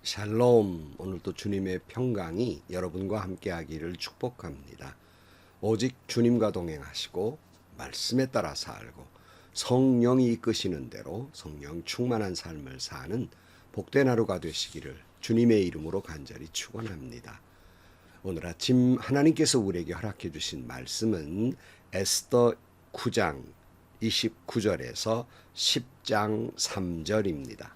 샬롬. 오늘도 주님의 평강이 여러분과 함께하기를 축복합니다. 오직 주님과 동행하시고 말씀에 따라 살고 성령이 이끄시는 대로 성령 충만한 삶을 사는 복된 하루가 되시기를 주님의 이름으로 간절히 축원합니다. 오늘 아침 하나님께서 우리에게 허락해 주신 말씀은 에스더 9장 29절에서 10장 3절입니다.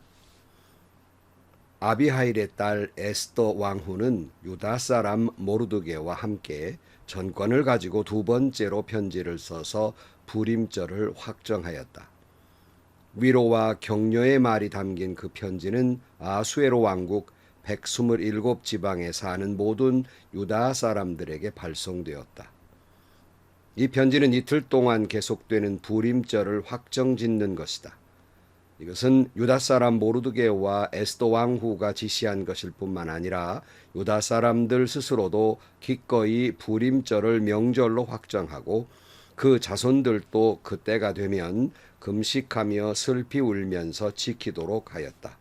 아비하일의 딸 에스더 왕후는 유다 사람 모르드게와 함께 전권을 가지고 두 번째로 편지를 써서 불임절을 확정하였다. 위로와 격려의 말이 담긴 그 편지는 아수에로 왕국 127지방에 사는 모든 유다 사람들에게 발송되었다. 이 편지는 이틀 동안 계속되는 불임절을 확정짓는 것이다. 이것은 유다 사람 모르드게와 에스더 왕후가 지시한 것일 뿐만 아니라 유다 사람들 스스로도 기꺼이 불임절을 명절로 확정하고 그 자손들도 그때가 되면 금식하며 슬피 울면서 지키도록 하였다.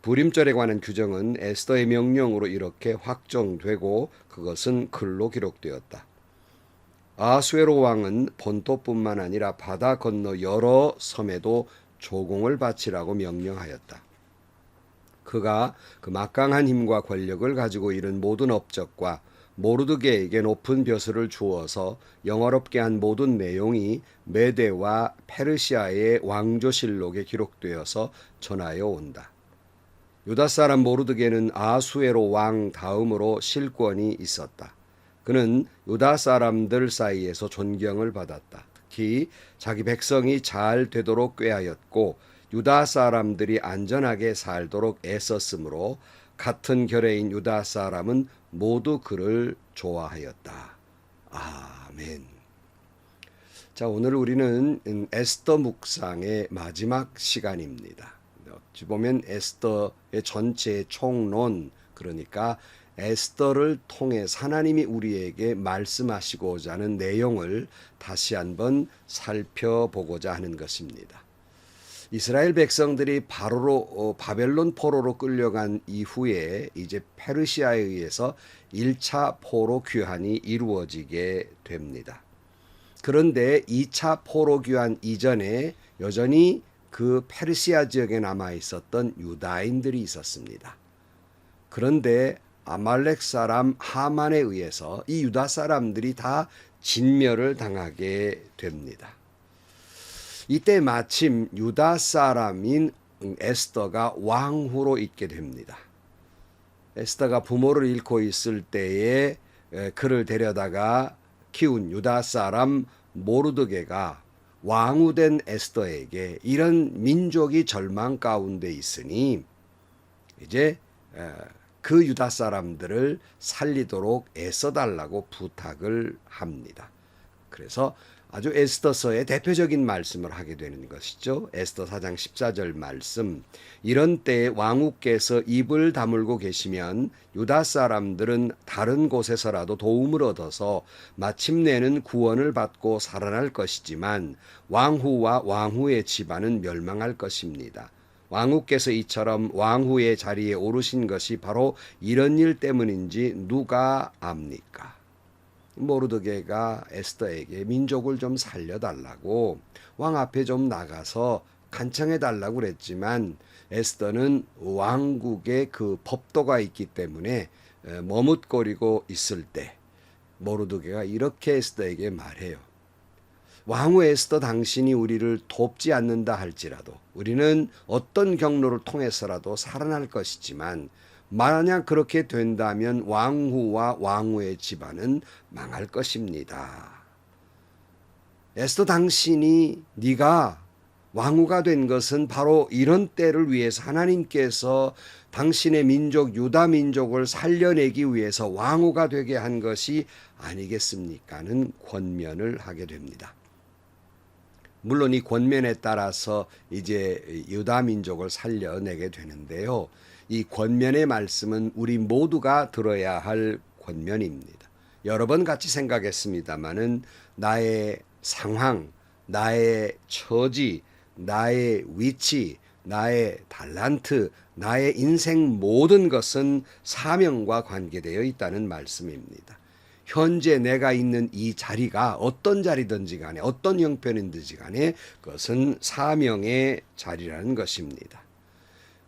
불임절에 관한 규정은 에스더의 명령으로 이렇게 확정되고 그것은 글로 기록되었다. 아수에로 왕은 본토뿐만 아니라 바다 건너 여러 섬에도 조공을 바치라고 명령하였다. 그가 그 막강한 힘과 권력을 가지고 이룬 모든 업적과 모르드게에게 높은 벼슬을 주어서 영화롭게 한 모든 내용이 메대와 페르시아의 왕조실록에 기록되어서 전하여 온다. 유다 사람 모르드게는 아수에로 왕 다음으로 실권이 있었다. 그는 유다 사람들 사이에서 존경을 받았다. 특히 자기 백성이 잘 되도록 꾀하였고 유다 사람들이 안전하게 살도록 애썼으므로 같은 결의인 유다 사람은 모두 그를 좋아하였다. 아멘. 자, 오늘 우리는 에스더 묵상의 마지막 시간입니다. 어찌 보면 에스더의 전체 총론, 그러니까 에스더를 통해 하나님이 우리에게 말씀하시고자 하는 내용을 다시 한번 살펴보고자 하는 것입니다. 이스라엘 백성들이 바벨론 포로로 끌려간 이후에 이제 페르시아에 의해서 1차 포로 귀환이 이루어지게 됩니다. 그런데 2차 포로 귀환 이전에 여전히 그 페르시아 지역에 남아 있었던 유다인들이 있었습니다. 그런데 아말렉 사람 하만에 의해서 이 유다 사람들이 다 진멸을 당하게 됩니다. 이때 마침 유다 사람인 에스더가 왕후로 있게 됩니다. 에스더가 부모를 잃고 있을 때에 그를 데려다가 키운 유다 사람 모르드게가 왕후된 에스더에게 이런 민족이 절망 가운데 있으니 이제 그 유다 사람들을 살리도록 애써달라고 부탁을 합니다. 그래서 아주 에스더서의 대표적인 말씀을 하게 되는 것이죠. 에스더 4장 14절 말씀. 이런 때에 왕후께서 입을 다물고 계시면 유다 사람들은 다른 곳에서라도 도움을 얻어서 마침내는 구원을 받고 살아날 것이지만 왕후와 왕후의 집안은 멸망할 것입니다. 왕후께서 이처럼 왕후의 자리에 오르신 것이 바로 이런 일 때문인지 누가 압니까? 모르드게가 에스더에게 민족을 좀 살려달라고 왕 앞에 좀 나가서 간청해달라고 그랬지만 에스더는 왕국의 그 법도가 있기 때문에 머뭇거리고 있을 때 모르드게가 이렇게 에스더에게 말해요. 왕후 에스더, 당신이 우리를 돕지 않는다 할지라도 우리는 어떤 경로를 통해서라도 살아날 것이지만 만약 그렇게 된다면 왕후와 왕후의 집안은 망할 것입니다. 에스더, 당신이 네가 왕후가 된 것은 바로 이런 때를 위해서 하나님께서 당신의 민족 유다 민족을 살려내기 위해서 왕후가 되게 한 것이 아니겠습니까는 권면을 하게 됩니다. 물론 이 권면에 따라서 이제 유다 민족을 살려내게 되는데요. 이 권면의 말씀은 우리 모두가 들어야 할 권면입니다. 여러 번 같이 생각했습니다마는 나의 상황, 나의 처지, 나의 위치, 나의 달란트, 나의 인생 모든 것은 사명과 관계되어 있다는 말씀입니다. 현재 내가 있는 이 자리가 어떤 자리든지 간에 어떤 형편인지 간에 그것은 사명의 자리라는 것입니다.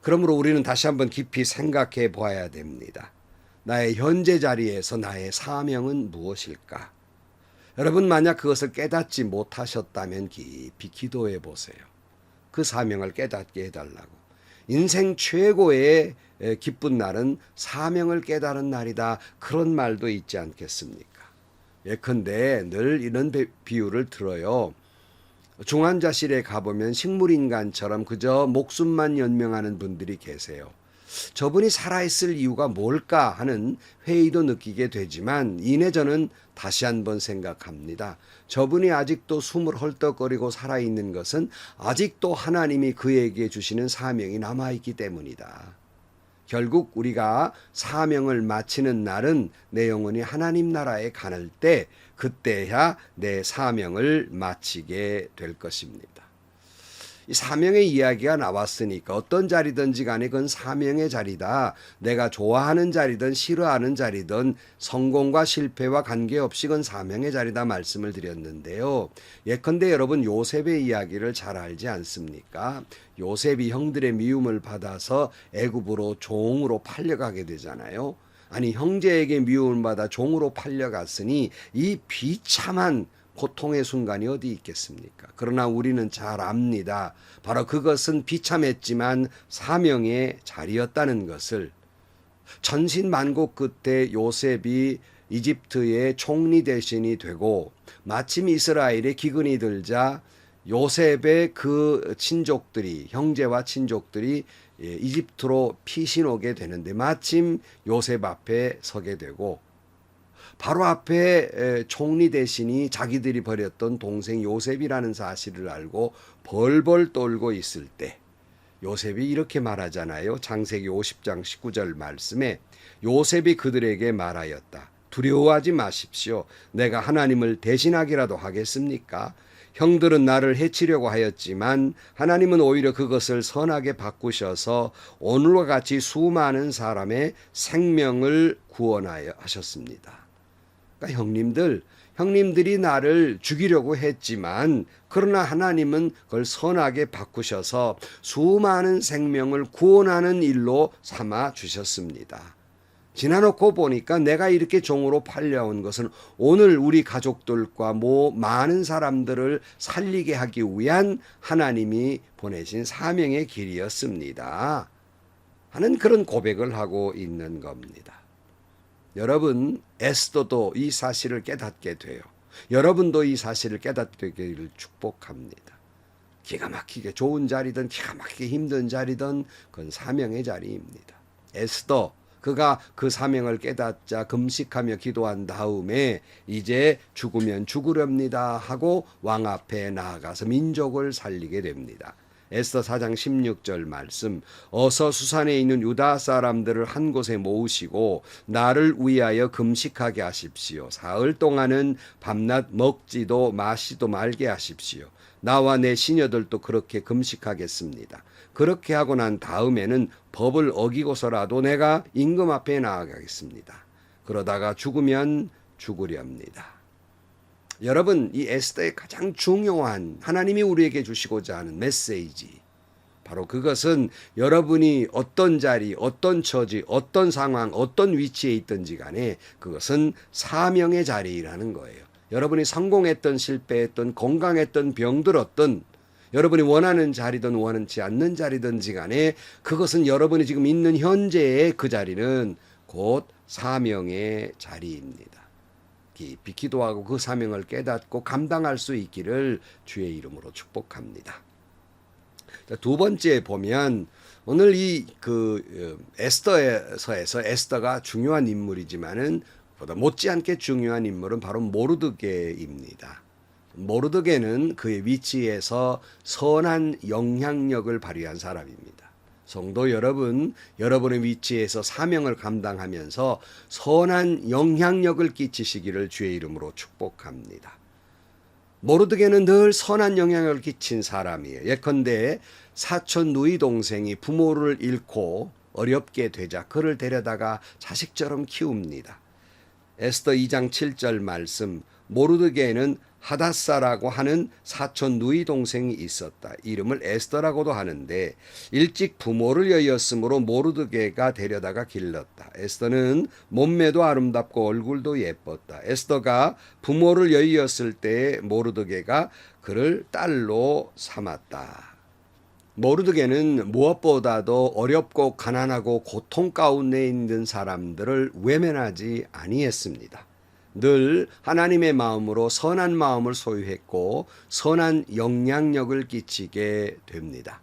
그러므로 우리는 다시 한번 깊이 생각해 보아야 됩니다. 나의 현재 자리에서 나의 사명은 무엇일까? 여러분 만약 그것을 깨닫지 못하셨다면 깊이 기도해 보세요. 그 사명을 깨닫게 해달라고. 인생 최고의 기쁜 날은 사명을 깨달은 날이다. 그런 말도 있지 않겠습니까? 예컨대 늘 이런 비유를 들어요. 중환자실에 가보면 식물인간처럼 그저 목숨만 연명하는 분들이 계세요. 저분이 살아있을 이유가 뭘까 하는 회의도 느끼게 되지만 이내 저는 다시 한번 생각합니다. 저분이 아직도 숨을 헐떡거리고 살아있는 것은 아직도 하나님이 그에게 주시는 사명이 남아있기 때문이다. 결국 우리가 사명을 마치는 날은 내 영혼이 하나님 나라에 가는 때 그때야 내 사명을 마치게 될 것입니다. 이 사명의 이야기가 나왔으니까 어떤 자리든지 간에 그건 사명의 자리다. 내가 좋아하는 자리든 싫어하는 자리든 성공과 실패와 관계없이 그건 사명의 자리다 말씀을 드렸는데요. 예컨대 여러분 요셉의 이야기를 잘 알지 않습니까? 요셉이 형들의 미움을 받아서 애굽으로 종으로 팔려가게 되잖아요. 아니 형제에게 미움을 받아 종으로 팔려갔으니 이 비참한 고통의 순간이 어디 있겠습니까? 그러나 우리는 잘 압니다. 바로 그것은 비참했지만 사명의 자리였다는 것을. 천신만고 끝에 요셉이 이집트의 총리 대신이 되고 마침 이스라엘의 기근이 들자 요셉의 그 친족들이 형제와 친족들이 이집트로 피신 오게 되는데 마침 요셉 앞에 서게 되고 바로 앞에 총리 대신이 자기들이 버렸던 동생 요셉이라는 사실을 알고 벌벌 떨고 있을 때 요셉이 이렇게 말하잖아요. 창세기 50장 19절 말씀에 요셉이 그들에게 말하였다. 두려워하지 마십시오. 내가 하나님을 대신하기라도 하겠습니까? 형들은 나를 해치려고 하였지만 하나님은 오히려 그것을 선하게 바꾸셔서 오늘과 같이 수많은 사람의 생명을 구원하여 하셨습니다. 그러니까 형님들이 나를 죽이려고 했지만 그러나 하나님은 그걸 선하게 바꾸셔서 수많은 생명을 구원하는 일로 삼아 주셨습니다. 지나놓고 보니까 내가 이렇게 종으로 팔려온 것은 오늘 우리 가족들과 많은 사람들을 살리게 하기 위한 하나님이 보내신 사명의 길이었습니다. 하는 그런 고백을 하고 있는 겁니다. 여러분 에스더도 이 사실을 깨닫게 돼요. 여러분도 이 사실을 깨닫게 되기를 축복합니다. 기가 막히게 좋은 자리든 기가 막히게 힘든 자리든 그건 사명의 자리입니다. 에스더 그가 그 사명을 깨닫자 금식하며 기도한 다음에 이제 죽으면 죽으렵니다 하고 왕 앞에 나아가서 민족을 살리게 됩니다. 에스더 4장 16절 말씀 어서 수산에 있는 유다 사람들을 한 곳에 모으시고 나를 위하여 금식하게 하십시오. 사흘 동안은 밤낮 먹지도 마시도 말게 하십시오. 나와 내 시녀들도 그렇게 금식하겠습니다. 그렇게 하고 난 다음에는 법을 어기고서라도 내가 임금 앞에 나아가겠습니다. 그러다가 죽으면 죽으렵니다. 여러분 이 에스더의 가장 중요한 하나님이 우리에게 주시고자 하는 메시지 바로 그것은 여러분이 어떤 자리, 어떤 처지, 어떤 상황, 어떤 위치에 있든지 간에 그것은 사명의 자리라는 거예요. 여러분이 성공했던 실패했던 건강했던 병들었던 여러분이 원하는 자리든 원하지 않는 자리든지 간에 그것은 여러분이 지금 있는 현재의 그 자리는 곧 사명의 자리입니다. 깊이 기도하고 그 사명을 깨닫고 감당할 수 있기를 주의 이름으로 축복합니다. 자, 두 번째 보면 오늘 이 에스더서에서 에스더가 중요한 인물이지만은 보다 못지않게 중요한 인물은 바로 모르드게입니다. 모르드게는 그의 위치에서 선한 영향력을 발휘한 사람입니다. 성도 여러분, 여러분의 위치에서 사명을 감당하면서 선한 영향력을 끼치시기를 주의 이름으로 축복합니다. 모르드게는 늘 선한 영향을 끼친 사람이에요. 예컨대 사촌 누이 동생이 부모를 잃고 어렵게 되자 그를 데려다가 자식처럼 키웁니다. 에스더 2장 7절 말씀, 모르드게는 하다사라고 하는 사촌 누이 동생이 있었다. 이름을 에스더라고도 하는데 일찍 부모를 여의었으므로 모르드게가 데려다가 길렀다. 에스더는 몸매도 아름답고 얼굴도 예뻤다. 에스더가 부모를 여의었을 때 모르드게가 그를 딸로 삼았다. 모르드게는 무엇보다도 어렵고 가난하고 고통 가운데 있는 사람들을 외면하지 아니했습니다. 늘 하나님의 마음으로 선한 마음을 소유했고 선한 영향력을 끼치게 됩니다.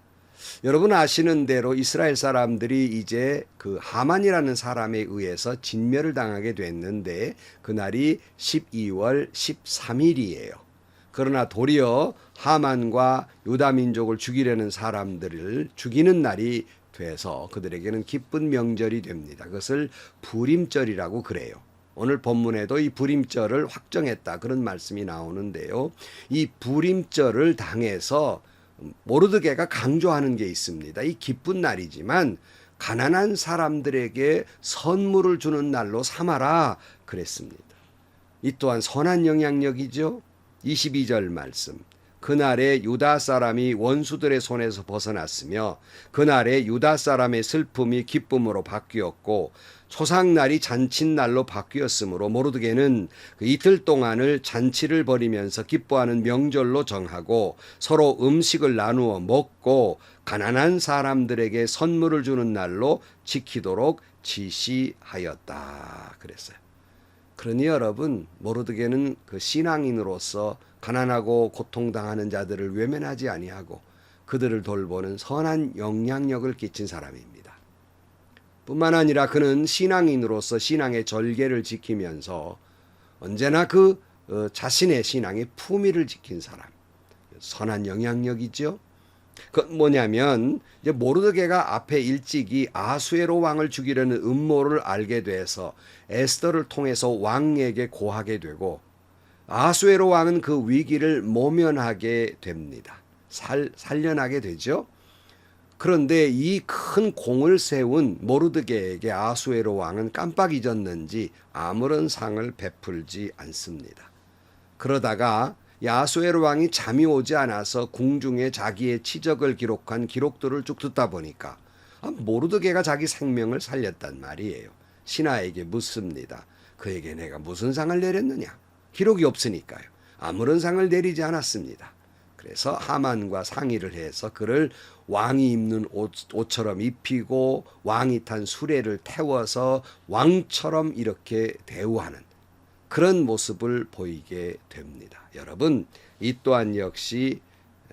여러분 아시는 대로 이스라엘 사람들이 이제 그 하만이라는 사람에 의해서 진멸을 당하게 됐는데 그날이 12월 13일이에요. 그러나 도리어 하만과 유다 민족을 죽이려는 사람들을 죽이는 날이 돼서 그들에게는 기쁜 명절이 됩니다. 그것을 부림절이라고 그래요. 오늘 본문에도 이 부림절을 확정했다 그런 말씀이 나오는데요. 이 부림절을 당해서 모르드게가 강조하는 게 있습니다. 이 기쁜 날이지만 가난한 사람들에게 선물을 주는 날로 삼아라 그랬습니다. 이 또한 선한 영향력이죠. 22절 말씀. 그날에 유다 사람이 원수들의 손에서 벗어났으며 그날에 유다 사람의 슬픔이 기쁨으로 바뀌었고 초상날이 잔칫날로 바뀌었으므로 모르드게는 그 이틀 동안을 잔치를 벌이면서 기뻐하는 명절로 정하고 서로 음식을 나누어 먹고 가난한 사람들에게 선물을 주는 날로 지키도록 지시하였다 그랬어요. 그러니 여러분 모르드게는 그 신앙인으로서 가난하고 고통당하는 자들을 외면하지 아니하고 그들을 돌보는 선한 영향력을 끼친 사람입니다. 뿐만 아니라 그는 신앙인으로서 신앙의 절개를 지키면서 언제나 그 자신의 신앙의 품위를 지킨 사람. 선한 영향력이죠. 그건 뭐냐면 이제 모르드게가 앞에 일찍이 아수에로 왕을 죽이려는 음모를 알게 돼서 에스더를 통해서 왕에게 고하게 되고 아수에로 왕은 그 위기를 모면하게 됩니다. 살려나게 되죠. 그런데 이 큰 공을 세운 모르드게에게 아수에로 왕은 깜빡 잊었는지 아무런 상을 베풀지 않습니다. 그러다가 아수에로 왕이 잠이 오지 않아서 궁중에 자기의 치적을 기록한 기록들을 쭉 듣다 보니까 모르드게가 자기 생명을 살렸단 말이에요. 신하에게 묻습니다. 그에게 내가 무슨 상을 내렸느냐? 기록이 없으니까요. 아무런 상을 내리지 않았습니다. 그래서 하만과 상의를 해서 그를 왕이 입는 옷처럼 입히고 왕이 탄 수레를 태워서 왕처럼 이렇게 대우하는 그런 모습을 보이게 됩니다. 여러분, 이 또한 역시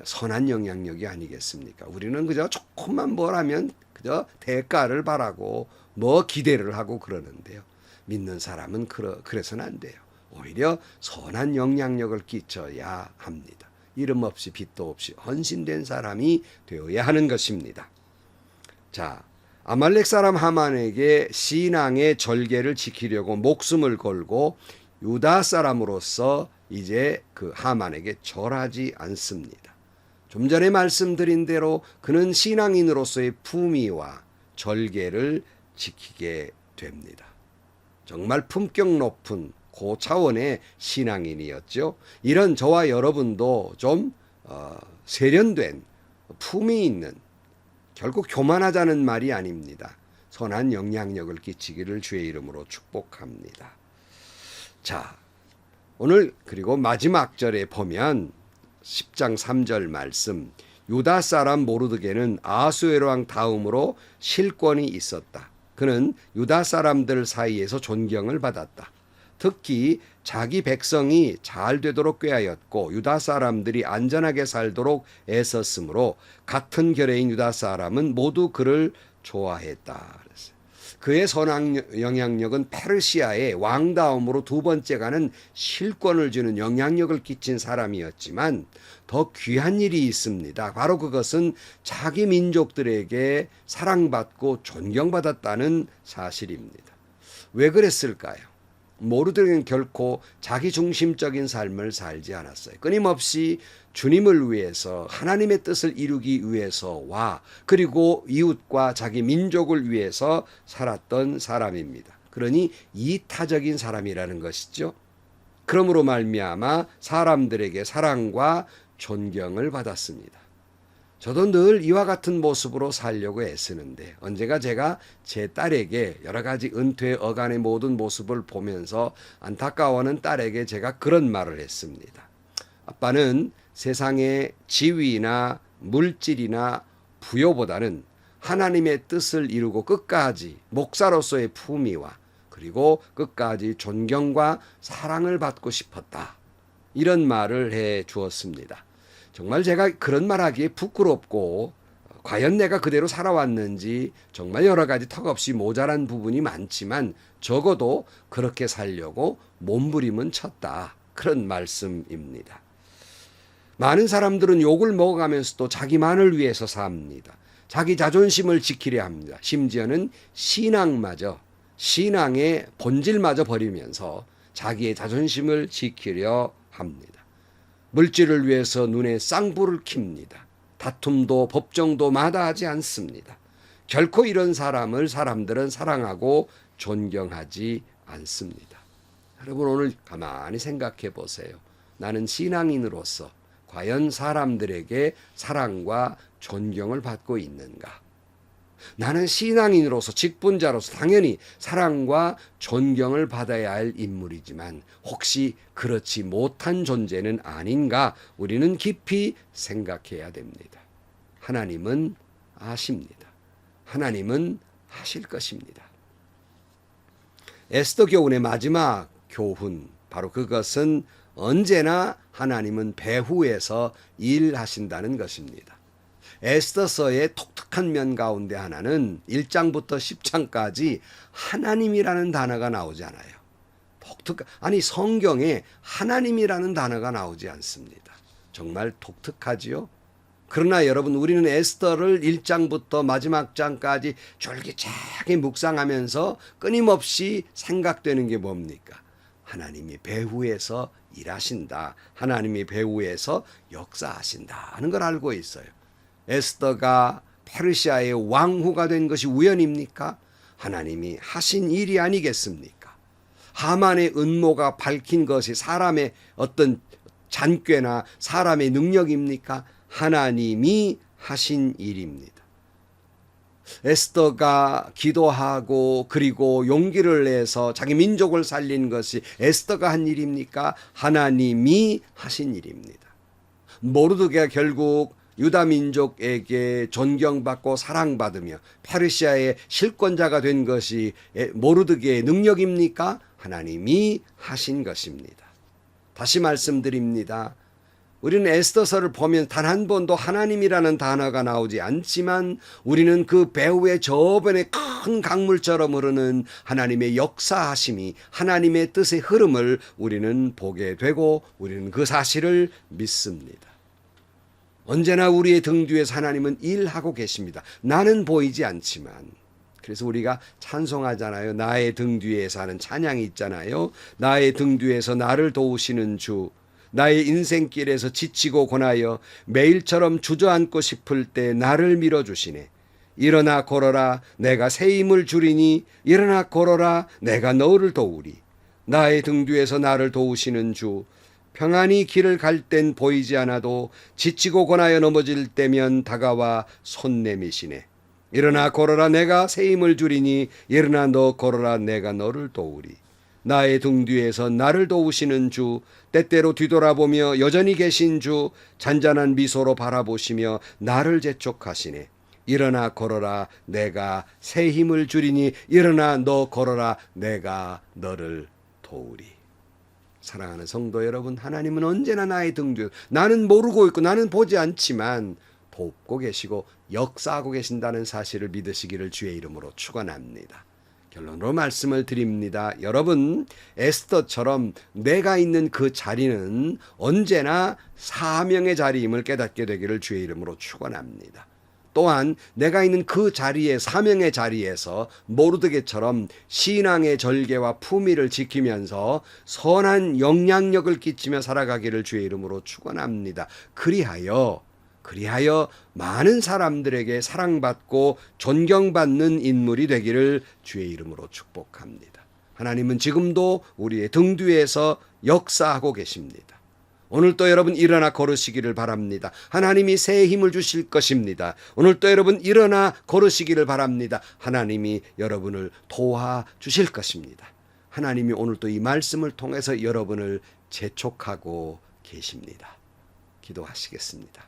선한 영향력이 아니겠습니까? 우리는 그저 조금만 뭘 하면 그저 대가를 바라고 뭐 기대를 하고 그러는데요. 믿는 사람은 그래서는 안 돼요. 오히려 선한 영향력을 끼쳐야 합니다. 이름 없이 빚도 없이 헌신된 사람이 되어야 하는 것입니다. 자, 아말렉 사람 하만에게 신앙의 절개를 지키려고 목숨을 걸고 유다 사람으로서 이제 그 하만에게 절하지 않습니다. 좀 전에 말씀드린 대로 그는 신앙인으로서의 품위와 절개를 지키게 됩니다. 정말 품격 높은 고차원의 신앙인이었죠. 이런 저와 여러분도 좀 세련된 품위 있는 결국 교만하자는 말이 아닙니다. 선한 영향력을 끼치기를 주의 이름으로 축복합니다. 자, 오늘 그리고 마지막 절에 보면 10장 3절 말씀 유다 사람 모르드게는 아수에로 왕 다음으로 실권이 있었다. 그는 유다 사람들 사이에서 존경을 받았다. 특히 자기 백성이 잘 되도록 꾀하였고 유다 사람들이 안전하게 살도록 애썼으므로 같은 결의인 유다 사람은 모두 그를 좋아했다. 그의 선한 영향력은 페르시아의 왕 다음으로 두 번째 가는 실권을 주는 영향력을 끼친 사람이었지만 더 귀한 일이 있습니다. 바로 그것은 자기 민족들에게 사랑받고 존경받았다는 사실입니다. 왜 그랬을까요? 모르드게는 결코 자기 중심적인 삶을 살지 않았어요. 끊임없이 주님을 위해서 하나님의 뜻을 이루기 위해서와 그리고 이웃과 자기 민족을 위해서 살았던 사람입니다. 그러니 이타적인 사람이라는 것이죠. 그러므로 말미암아 사람들에게 사랑과 존경을 받았습니다. 저도 늘 이와 같은 모습으로 살려고 애쓰는데 언젠가 제가 제 딸에게 여러 가지 은퇴 어간의 모든 모습을 보면서 안타까워하는 딸에게 제가 그런 말을 했습니다. 아빠는 세상의 지위나 물질이나 부여보다는 하나님의 뜻을 이루고 끝까지 목사로서의 품위와 그리고 끝까지 존경과 사랑을 받고 싶었다. 이런 말을 해 주었습니다. 정말 제가 그런 말하기에 부끄럽고 과연 내가 그대로 살아왔는지 정말 여러 가지 턱없이 모자란 부분이 많지만 적어도 그렇게 살려고 몸부림은 쳤다. 그런 말씀입니다. 많은 사람들은 욕을 먹어가면서도 자기만을 위해서 삽니다. 자기 자존심을 지키려 합니다. 심지어는 신앙의 본질마저 버리면서 자기의 자존심을 지키려 합니다. 물질을 위해서 눈에 쌍불을 킵니다. 다툼도 법정도 마다하지 않습니다. 결코 이런 사람을 사람들은 사랑하고 존경하지 않습니다. 여러분 오늘 가만히 생각해 보세요. 나는 신앙인으로서 과연 사람들에게 사랑과 존경을 받고 있는가? 나는 신앙인으로서 직분자로서 당연히 사랑과 존경을 받아야 할 인물이지만 혹시 그렇지 못한 존재는 아닌가 우리는 깊이 생각해야 됩니다. 하나님은 아십니다. 하나님은 하실 것입니다. 에스더 교훈의 마지막 교훈 바로 그것은 언제나 하나님은 배후에서 일하신다는 것입니다. 에스더서의 독특한 면 가운데 하나는 1장부터 10장까지 하나님이라는 단어가 나오지 않아요. 아니 성경에 하나님이라는 단어가 나오지 않습니다. 정말 독특하지요? 그러나 여러분 우리는 에스더를 1장부터 마지막 장까지 줄기차게 묵상하면서 끊임없이 생각되는 게 뭡니까? 하나님이 배후에서 일하신다. 하나님이 배후에서 역사하신다 하는 걸 알고 있어요. 에스더가 페르시아의 왕후가 된 것이 우연입니까? 하나님이 하신 일이 아니겠습니까? 하만의 음모가 밝힌 것이 사람의 어떤 잔꾀나 사람의 능력입니까? 하나님이 하신 일입니다. 에스더가 기도하고 그리고 용기를 내서 자기 민족을 살린 것이 에스더가 한 일입니까? 하나님이 하신 일입니다. 모르드게가 결국 유다 민족에게 존경받고 사랑받으며 페르시아의 실권자가 된 것이 모르드게의 능력입니까? 하나님이 하신 것입니다. 다시 말씀드립니다. 우리는 에스더서를 보면 단 한 번도 하나님이라는 단어가 나오지 않지만 우리는 그 배후의 저변의 큰 강물처럼 흐르는 하나님의 역사하심이 하나님의 뜻의 흐름을 우리는 보게 되고 우리는 그 사실을 믿습니다. 언제나 우리의 등 뒤에서 하나님은 일하고 계십니다. 나는 보이지 않지만 그래서 우리가 찬송하잖아요. 나의 등 뒤에서 하는 찬양이 있잖아요. 나의 등 뒤에서 나를 도우시는 주 나의 인생길에서 지치고 고나여 매일처럼 주저앉고 싶을 때 나를 밀어주시네. 일어나 걸어라 내가 새 힘을 주리니 일어나 걸어라 내가 너를 도우리. 나의 등 뒤에서 나를 도우시는 주 평안히 길을 갈 땐 보이지 않아도 지치고 고나여 넘어질 때면 다가와 손 내미시네. 일어나 걸어라 내가 새 힘을 주리니 일어나 너 걸어라 내가 너를 도우리. 나의 등 뒤에서 나를 도우시는 주 때때로 뒤돌아보며 여전히 계신 주 잔잔한 미소로 바라보시며 나를 재촉하시네. 일어나 걸어라 내가 새 힘을 주리니 일어나 너 걸어라 내가 너를 도우리. 사랑하는 성도 여러분, 하나님은 언제나 나의 등 뒤에 나는 모르고 있고 나는 보지 않지만 돕고 계시고 역사하고 계신다는 사실을 믿으시기를 주의 이름으로 축원합니다. 결론으로 말씀을 드립니다. 여러분, 에스더처럼 내가 있는 그 자리는 언제나 사명의 자리임을 깨닫게 되기를 주의 이름으로 축원합니다. 또한 내가 있는 그 자리에 사명의 자리에서 모르드게처럼 신앙의 절개와 품위를 지키면서 선한 영향력을 끼치며 살아가기를 주의 이름으로 축원합니다. 그리하여 많은 사람들에게 사랑받고 존경받는 인물이 되기를 주의 이름으로 축복합니다. 하나님은 지금도 우리의 등 뒤에서 역사하고 계십니다. 오늘도 여러분 일어나 걸으시기를 바랍니다. 하나님이 새 힘을 주실 것입니다. 오늘도 여러분 일어나 걸으시기를 바랍니다. 하나님이 여러분을 도와주실 것입니다. 하나님이 오늘도 이 말씀을 통해서 여러분을 재촉하고 계십니다. 기도하시겠습니다.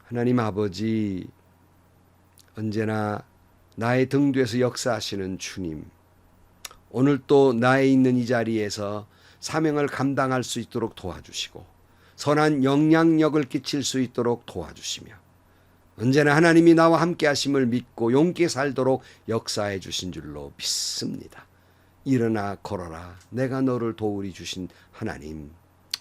하나님 아버지, 언제나 나의 등 뒤에서 역사하시는 주님, 오늘 또 나의 있는 이 자리에서 사명을 감당할 수 있도록 도와주시고 선한 영향력을 끼칠 수 있도록 도와주시며 언제나 하나님이 나와 함께 하심을 믿고 용기 살도록 역사해 주신 줄로 믿습니다. 일어나 걸어라, 내가 너를 도우리 주신 하나님,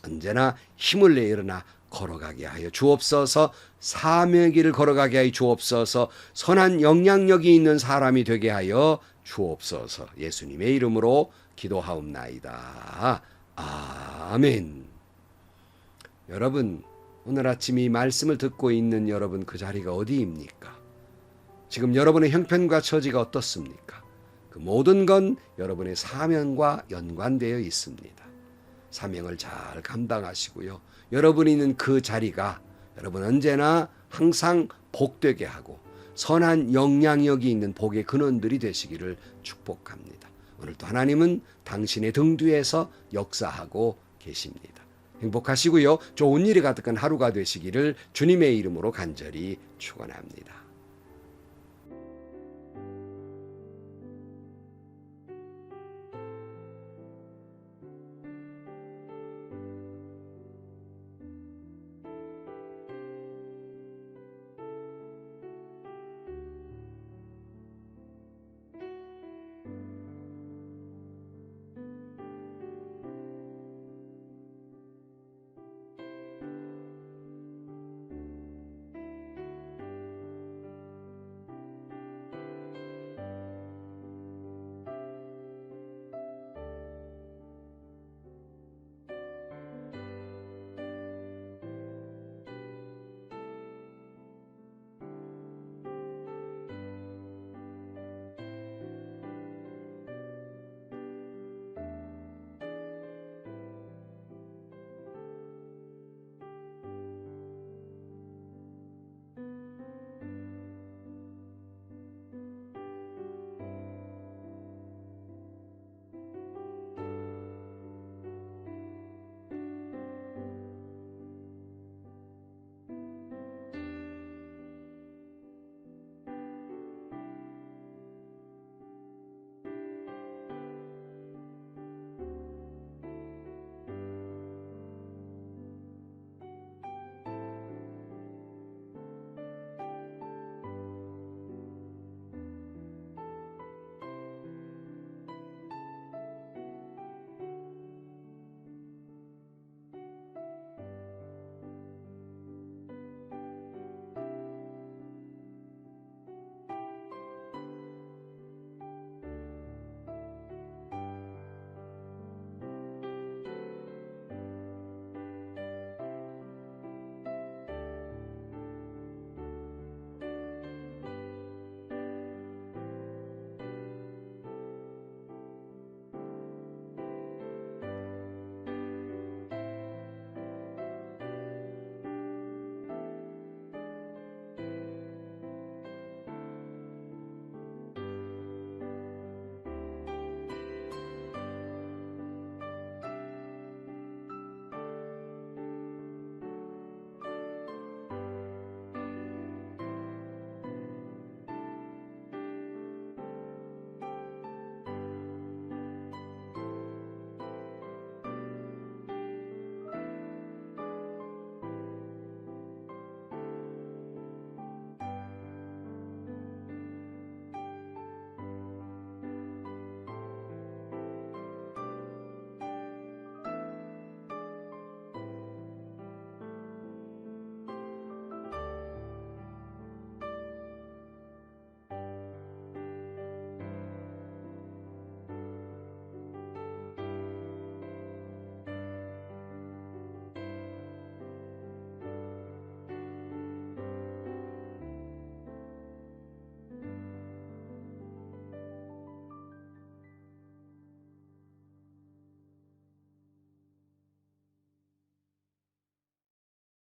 언제나 힘을 내 일어나 걸어가게 하여 주옵소서. 사명의 길을 걸어가게 하여 주옵소서. 선한 영향력이 있는 사람이 되게 하여 주옵소서. 예수님의 이름으로 기도하옵나이다. 아멘. 여러분, 오늘 아침 이 말씀을 듣고 있는 여러분, 그 자리가 어디입니까? 지금 여러분의 형편과 처지가 어떻습니까? 그 모든 건 여러분의 사명과 연관되어 있습니다. 사명을 잘 감당하시고요. 여러분이 있는 그 자리가 여러분 언제나 항상 복되게 하고 선한 영향력이 있는 복의 근원들이 되시기를 축복합니다. 오늘도 하나님은 당신의 등 뒤에서 역사하고 계십니다. 행복하시고요. 좋은 일이 가득한 하루가 되시기를 주님의 이름으로 간절히 축원합니다.